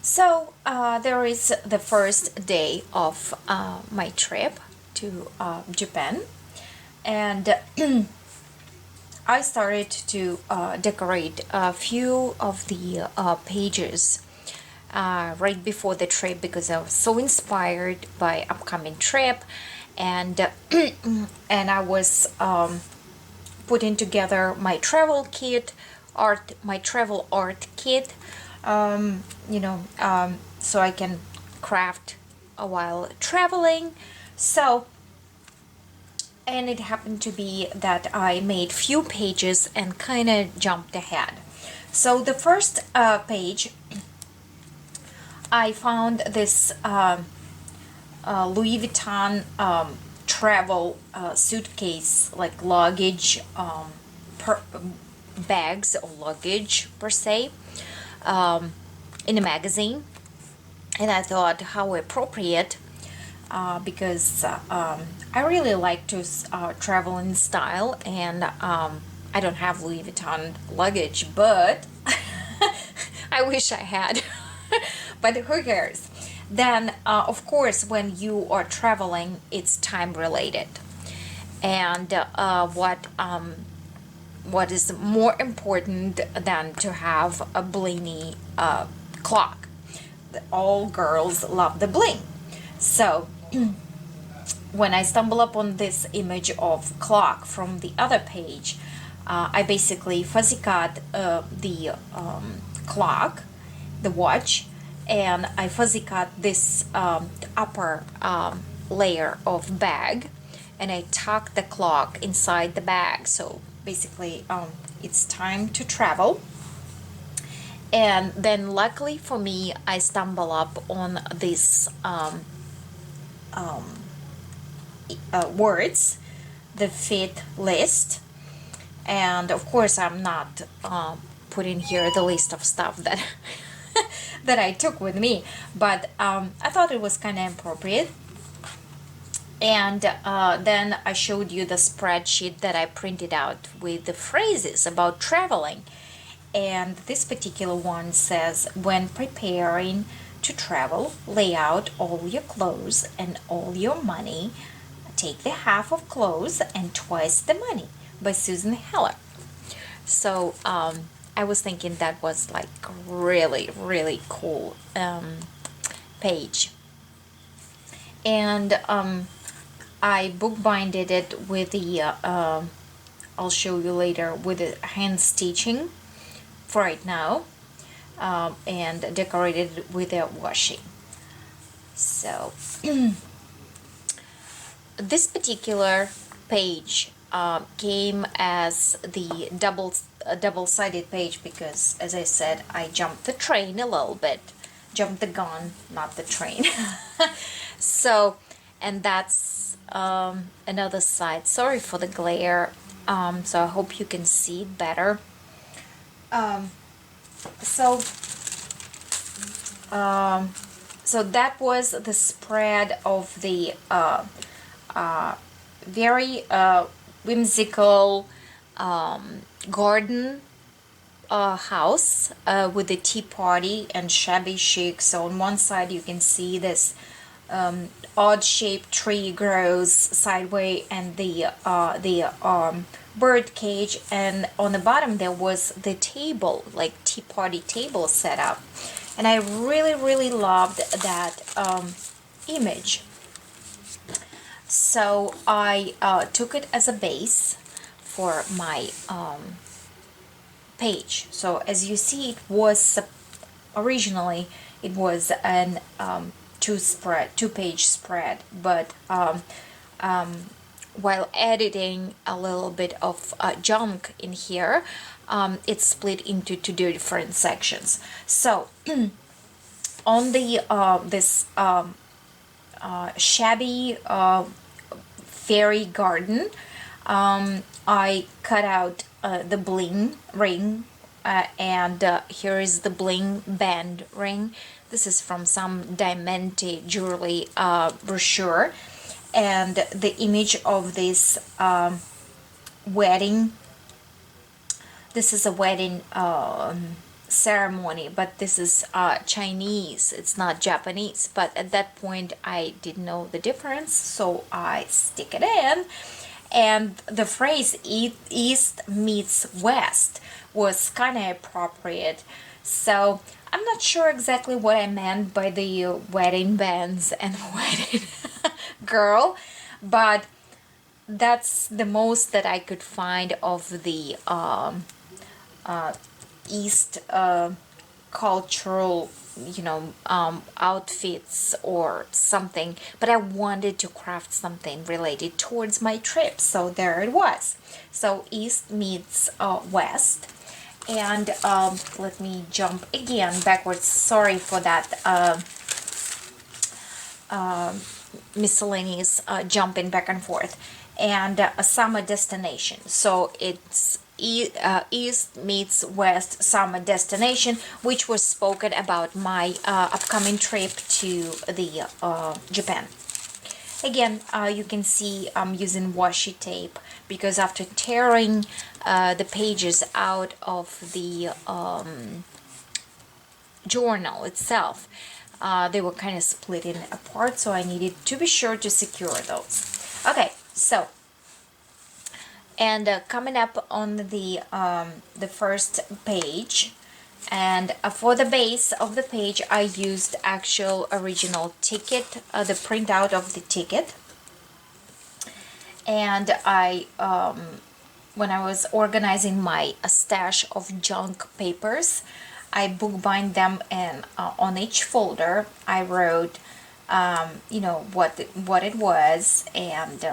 There is the first day of my trip to Japan, and I started to decorate a few of the pages right before the trip because I was so inspired by upcoming trip, and and I was putting together my travel art kit, so I can craft while traveling. And it happened to be that I made few pages and kind of jumped ahead. So the first page, I found this Louis Vuitton travel suitcase, like luggage, bags or luggage per se, in a magazine, and I thought how appropriate, because I really like to travel in style, and I don't have Louis Vuitton luggage, but I wish I had. But who cares? Then, of course, when you are traveling, it's time related, and what is more important than to have a blingy clock? All girls love the bling. So when I stumble upon this image of clock from the other page, I basically fuzzy cut the clock, the watch, and I fuzzy cut this upper layer of bag, and I tuck the clock inside the bag. So basically, it's time to travel. And then luckily for me, I stumble up on this words, the fit list, and of course I'm not putting here the list of stuff that that I took with me, but I thought it was kind of appropriate. And then I showed you the spreadsheet that I printed out with the phrases about traveling. And this particular one says, when preparing to travel, lay out all your clothes and all your money. Take the half of clothes and twice the money, by Susan Heller. So I was thinking that was like really, really cool page. And I bookbinded it with the, I'll show you later, with the hand stitching for right now, and decorated with a washi. So this particular page came as the double-sided page because, as I said, I jumped the train a little bit. Jumped the gun, not the train. So, and that's another side. Sorry for the glare. So I hope you can see it better. So that was the spread of the very whimsical garden house with the tea party and shabby chic. So on one side you can see this odd-shaped tree grows sideways, and the bird cage, and on the bottom there was the table, like tea party table set up, and I really loved that image. So I took it as a base for my page. So as you see, it was originally it was an two-page spread, but while editing a little bit of junk in here, it's split into two different sections. So on the this shabby fairy garden, I cut out the bling ring, and here is the bling band ring. This is from some Diamante jewelry brochure, and the image of this wedding. This is a wedding ceremony, but this is Chinese, it's not Japanese. But at that point I didn't know the difference, so I stick it in. And the phrase East meets West was kind of appropriate. So I'm not sure exactly what I meant by the wedding bands and wedding girl, but that's the most that I could find of the East cultural, outfits or something. But I wanted to craft something related towards my trip, so there it was. So East meets West. And let me jump again backwards. Sorry for that miscellaneous jumping back and forth. And a summer destination. So it's East meets West summer destination, which was spoken about my upcoming trip to the Japan. Again, you can see I'm using washi tape because after tearing the pages out of the journal itself, they were kind of splitting apart, so I needed to be sure to secure those. Okay, so and coming up on the first page, and for the base of the page I used actual original ticket, the printout of the ticket. And I when I was organizing my stash of junk papers, I bookbind them, and on each folder I wrote what it was and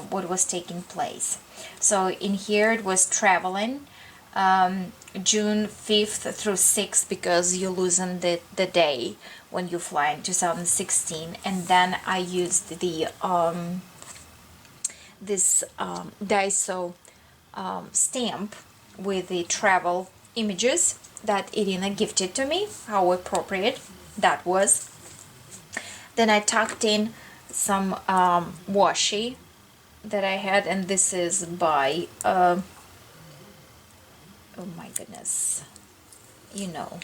what was taking place. So in here it was traveling, June 5th through 6th, because you loosen the day when you fly in 2016. And then I used the this Daiso stamp with the travel images that Irina gifted to me. How appropriate that was. Then I tucked in some washi that I had, and this is by oh my goodness, you know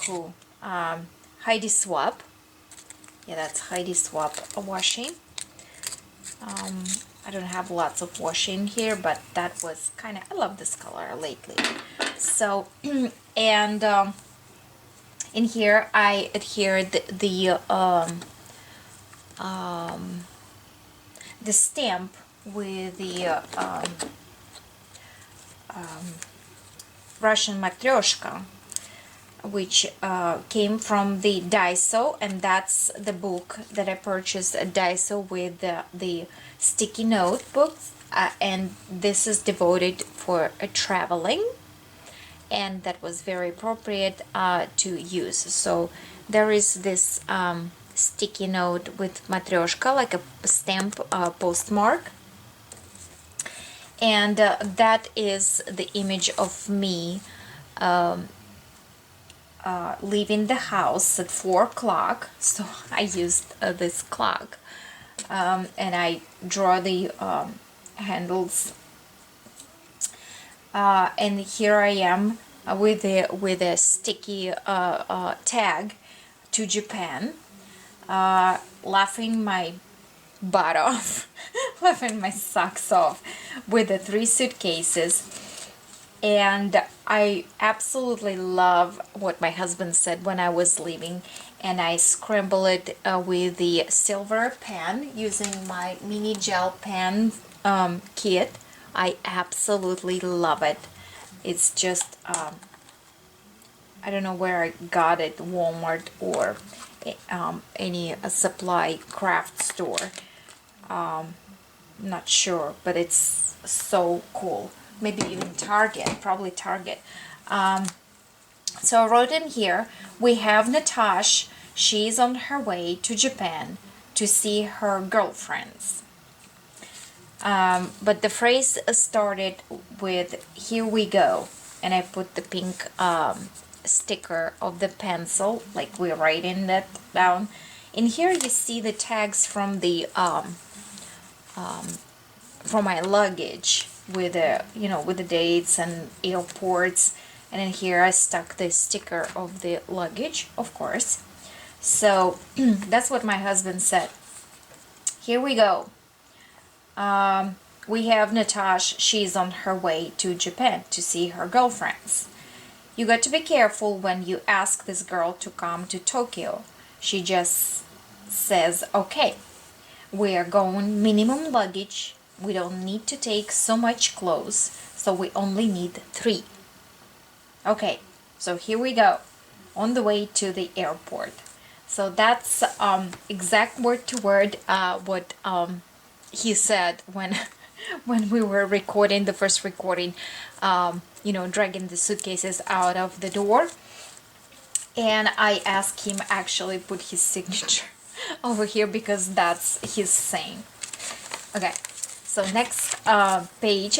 who, Heidi Swapp. Yeah, that's Heidi Swapp washi. I don't have lots of washi in here, but that was kind of, I love this color lately. So and in here I adhered the stamp with the Russian matryoshka, which came from the Daiso, and that's the book that I purchased at Daiso with the sticky notebook, and this is devoted for traveling, and that was very appropriate to use. So there is this sticky note with matryoshka, like a stamp postmark, and that is the image of me leaving the house at 4 o'clock. So I used this clock, and I draw the handles, and here I am with a sticky tag to Japan, laughing my butt off, laughing my socks off with the 3 suitcases. And I absolutely love what my husband said when I was leaving, and I scrambled it with the silver pen using my mini gel pen kit. I absolutely love it. It's just I don't know where I got it, Walmart or any supply craft store. Not sure, but it's so cool. Maybe even Target, probably Target. So I wrote in here, we have Natasha. She's on her way to Japan to see her girlfriends. But the phrase started with, here we go. And I put the pink sticker of the pencil, like we're writing that down. In here you see the tags from the from my luggage with the with the dates and airports And in here I stuck the sticker of the luggage, of course. So that's what my husband said. Here we go. We have Natasha. She's on her way to Japan to see her girlfriends. You got to be careful when you ask this girl to come to Tokyo. She just says, okay, we are going minimum luggage. We don't need to take so much clothes, so we only need 3. Okay, so here we go, on the way to the airport. So that's exact word to word what he said when when we were recording the first recording, dragging the suitcases out of the door. And I asked him actually put his signature over here because that's his saying. Okay, so next page,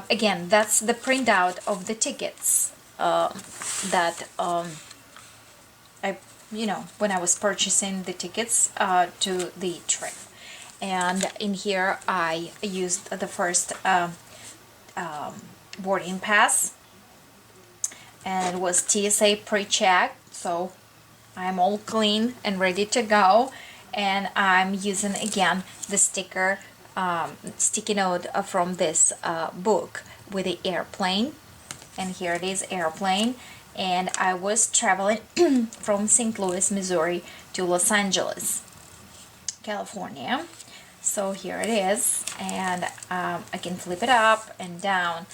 again, that's the printout of the tickets that I, when I was purchasing the tickets to the trip. And in here I used the first boarding pass, and it was TSA pre-check, so I'm all clean and ready to go. And I'm using again the sticker sticky note from this book with the airplane, and here it is, airplane. And I was traveling from St. Louis, Missouri to Los Angeles, California. So here it is, and I can flip it up and down,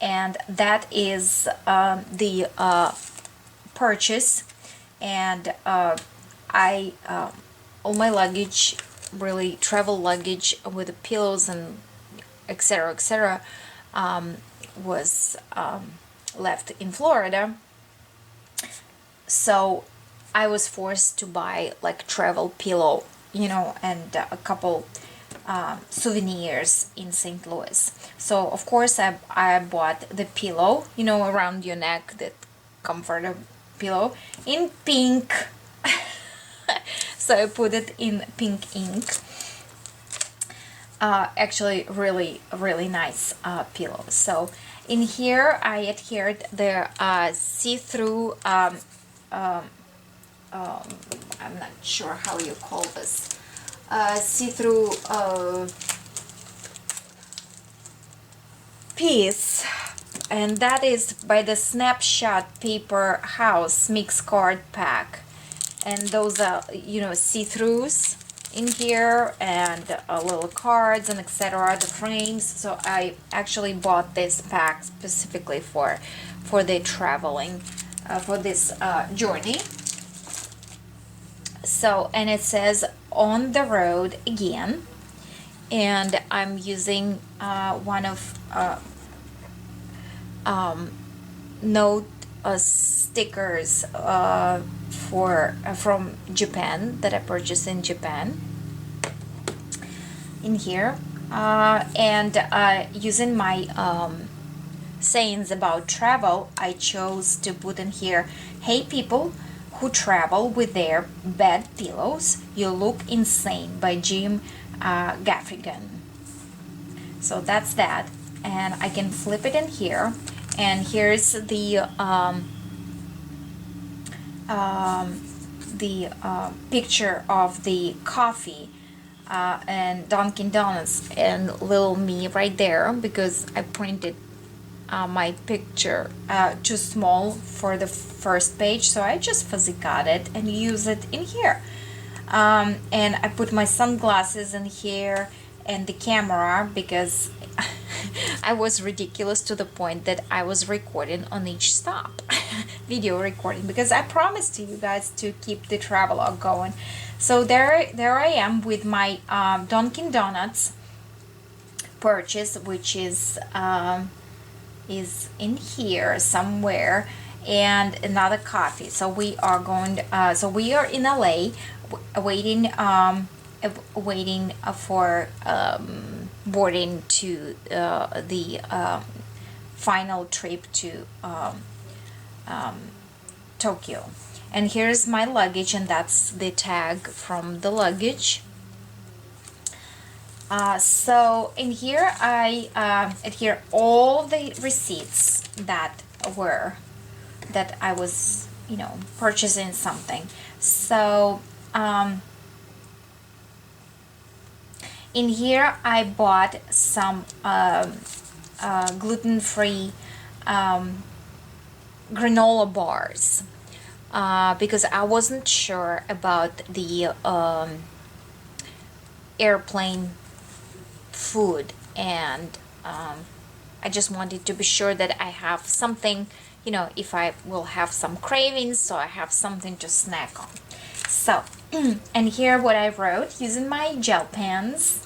and that is the purchase. And I all my luggage, really travel luggage with the pillows and etc., was left in Florida. So I was forced to buy like travel pillow, and a couple souvenirs in St. Louis. So of course I bought the pillow, around your neck, that comforter pillow, in pink. So I put it in pink ink. Actually really nice pillow. So in here I adhered the see-through I'm not sure how you call this, see-through piece, and that is by the Snapshot Paper House Mix Card Pack. And those are, see-throughs in here, and little cards and etc., the frames. So I actually bought this pack specifically for the traveling, for this journey. So, and it says on the road again, and I'm using one of note stickers from Japan that I purchased in Japan in here, and using my sayings about travel, I chose to put in here, hey people who travel with their bed pillows, you look insane, by Jim Gaffigan. So that's that, and I can flip it in here, and here's the picture of the coffee and Dunkin' Donuts and little me right there, because I printed my picture too small for the first page, so I just fuzzy cut it and use it in here. And I put my sunglasses in here and the camera, because I was ridiculous to the point that I was recording on each stop. Video recording, because I promised to you guys to keep the travelogue going. So there I am with my Dunkin' Donuts purchase, which is in here somewhere, and another coffee. So we are going we are in LA, waiting for boarding to the final trip to Tokyo. And here's my luggage, and that's the tag from the luggage. So in here I adhere all the receipts that were that I was, purchasing something. So in here I bought some gluten-free granola bars because I wasn't sure about the airplane food, and I just wanted to be sure that I have something, if I will have some cravings, so I have something to snack on. So and here what I wrote using my gel pens.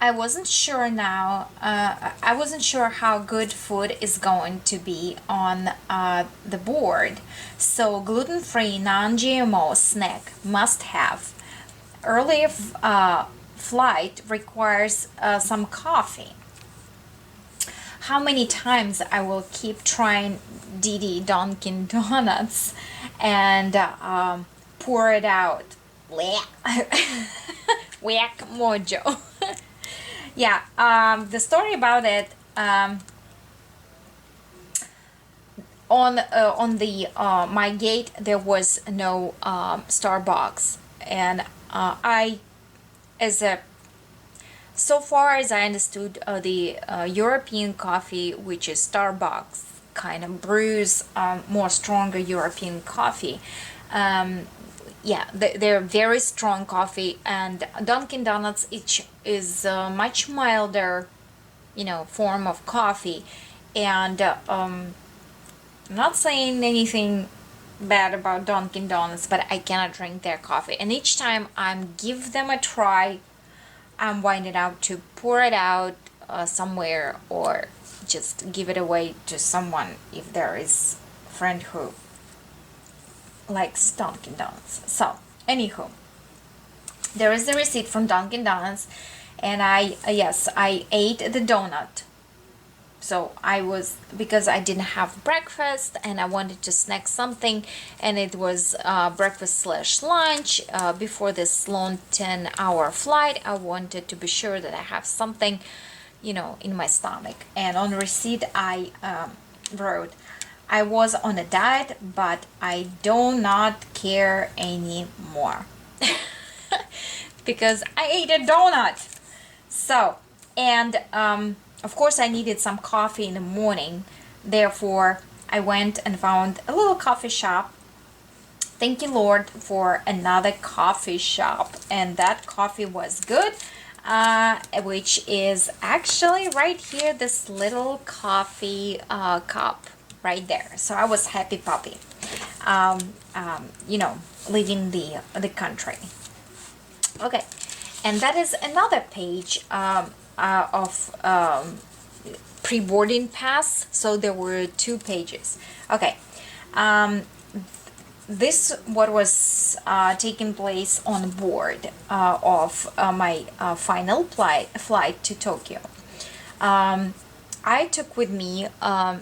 I wasn't sure now, I wasn't sure how good food is going to be on the board. So gluten-free, non-GMO snack must have. Early flight requires some coffee. How many times I will keep trying Dunkin' Donuts and pour it out. Whack mojo. Yeah, the story about it, on the my gate there was no Starbucks, and so far as I understood, the European coffee, which is Starbucks, kind of brews more stronger European coffee. Yeah, they're very strong coffee, and Dunkin' Donuts is a much milder, form of coffee. And I'm not saying anything bad about Dunkin' Donuts, but I cannot drink their coffee. And each time I'm give them a try, I'm winding up to pour it out somewhere, or just give it away to someone if there is a friend who likes Dunkin' Donuts. So anywho, there is the receipt from Dunkin' Donuts, and I ate the donut. So because I didn't have breakfast and I wanted to snack something, and it was breakfast / lunch before this long 10-hour flight. I wanted to be sure that I have something, in my stomach. And on receipt I wrote, I was on a diet, but I do not care anymore. Because I ate a donut. So, and of course I needed some coffee in the morning. Therefore, I went and found a little coffee shop. Thank you, Lord, for another coffee shop. And that coffee was good, which is actually right here, this little coffee cup right there. So I was happy puppy, leaving the country. Okay, and that is another page of pre-boarding pass. So there were 2 pages. Okay, this what was taking place on board of my final flight to Tokyo. I took with me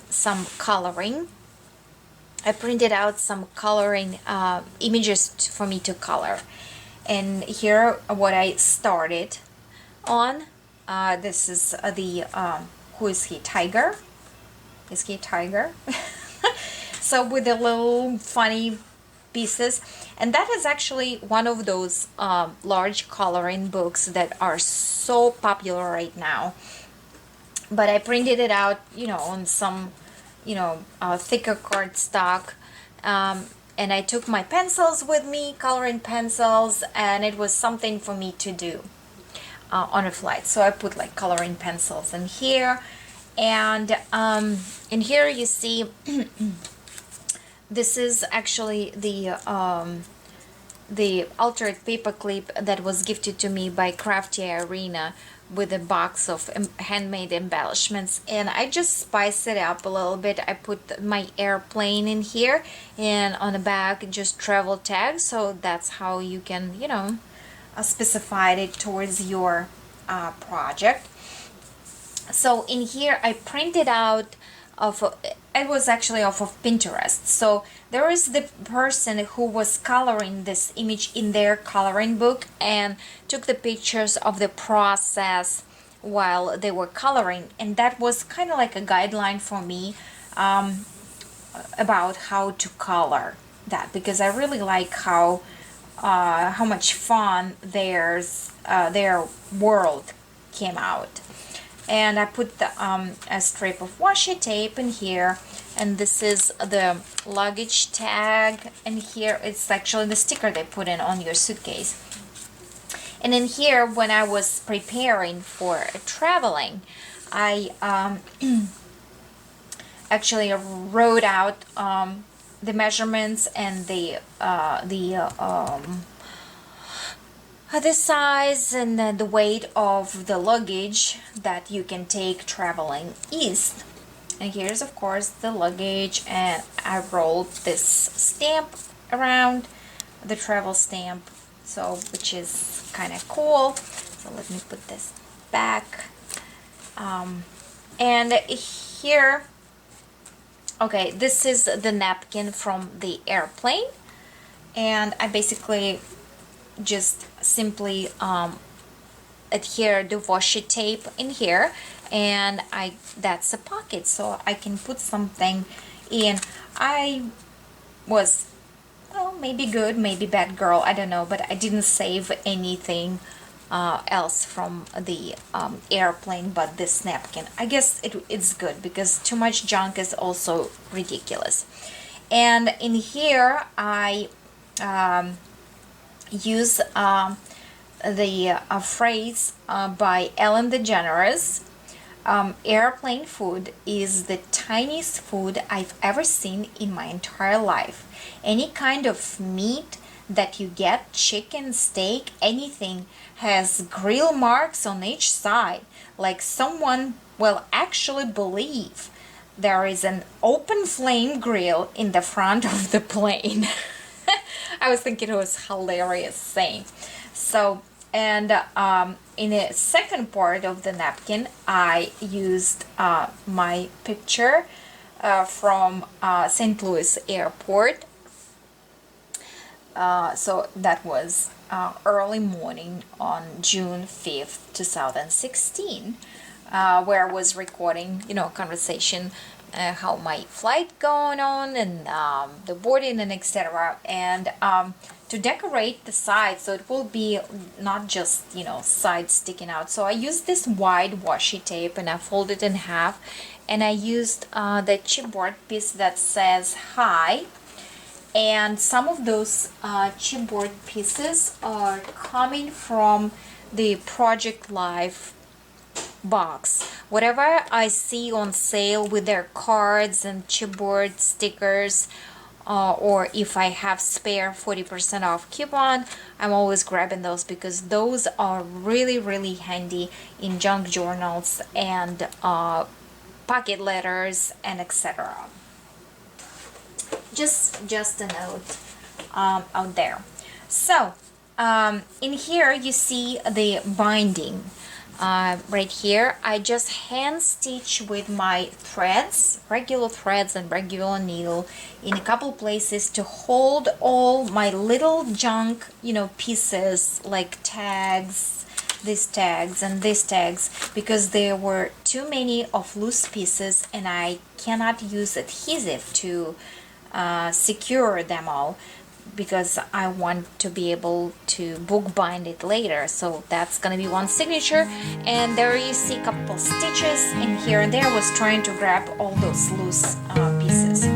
some coloring. I printed out some coloring images for me to color. And here what I started on. This is the, who is he, Tiger? Is he Tiger? So with the little funny pieces. And that is actually one of those large coloring books that are so popular right now. But I printed it out, on some, thicker cardstock. And I took my pencils with me, coloring pencils, and it was something for me to do on a flight. So I put like coloring pencils in here. And in here you see, this is actually the altered paperclip that was gifted to me by Crafty Arena, with a box of handmade embellishments, and I just spice it up a little bit. I put my airplane in here, and on the back just travel tags, so that's how you can, specify it towards your project. So in here I printed out it was actually off of Pinterest. So there is the person who was coloring this image in their coloring book and took the pictures of the process while they were coloring, and that was kind of like a guideline for me. about how to color that, because I really like how much fun their world came out. And I put a strip of washi tape in here, and this is the luggage tag, and here it's actually the sticker they put in on your suitcase. And in here, when I was preparing for traveling, I actually wrote out the measurements and the size and the weight of the luggage that you can take traveling east. And here's of course the luggage, and I rolled this stamp around, the travel stamp, so which is kind of cool. So let me put this back. And here, okay, this is the napkin from the airplane, and I basically just simply adhere the washi tape in here, and that's a pocket, so I can put something in. I was, well, maybe good, maybe bad girl, I don't know, but I didn't save anything else from the airplane but this napkin. I guess it's good, because too much junk is also ridiculous. And in here I use the phrase by Ellen DeGeneres. Airplane food is the tiniest food I've ever seen in my entire life. Any kind of meat that you get, chicken, steak, anything, has grill marks on each side, like someone will actually believe there is an open flame grill in the front of the plane. I was thinking it was hilarious saying. So, and in the second part of the napkin, I used my picture from St. Louis airport. So that was early morning on June 5th, 2016, where I was recording, conversation, how my flight going on, and the boarding and etc. And to decorate the sides, so it will be not just, sides sticking out. So I used this wide washi tape, and I folded it in half, and I used the chipboard piece that says hi. And some of those chipboard pieces are coming from the Project Life box. Whatever I see on sale with their cards and chipboard stickers, or if I have spare 40% off coupon, I'm always grabbing those, because those are really, really handy in junk journals and pocket letters and etc. Just a note out there. So in here you see the binding. Right here I just hand stitch with my threads, regular threads and regular needle, in a couple places to hold all my little junk, pieces, like tags, these tags and these tags, because there were too many of loose pieces and I cannot use adhesive to secure them all, because I want to be able to bookbind it later. So that's gonna be one signature. And there you see a couple stitches in here and there. I was trying to grab all those loose pieces.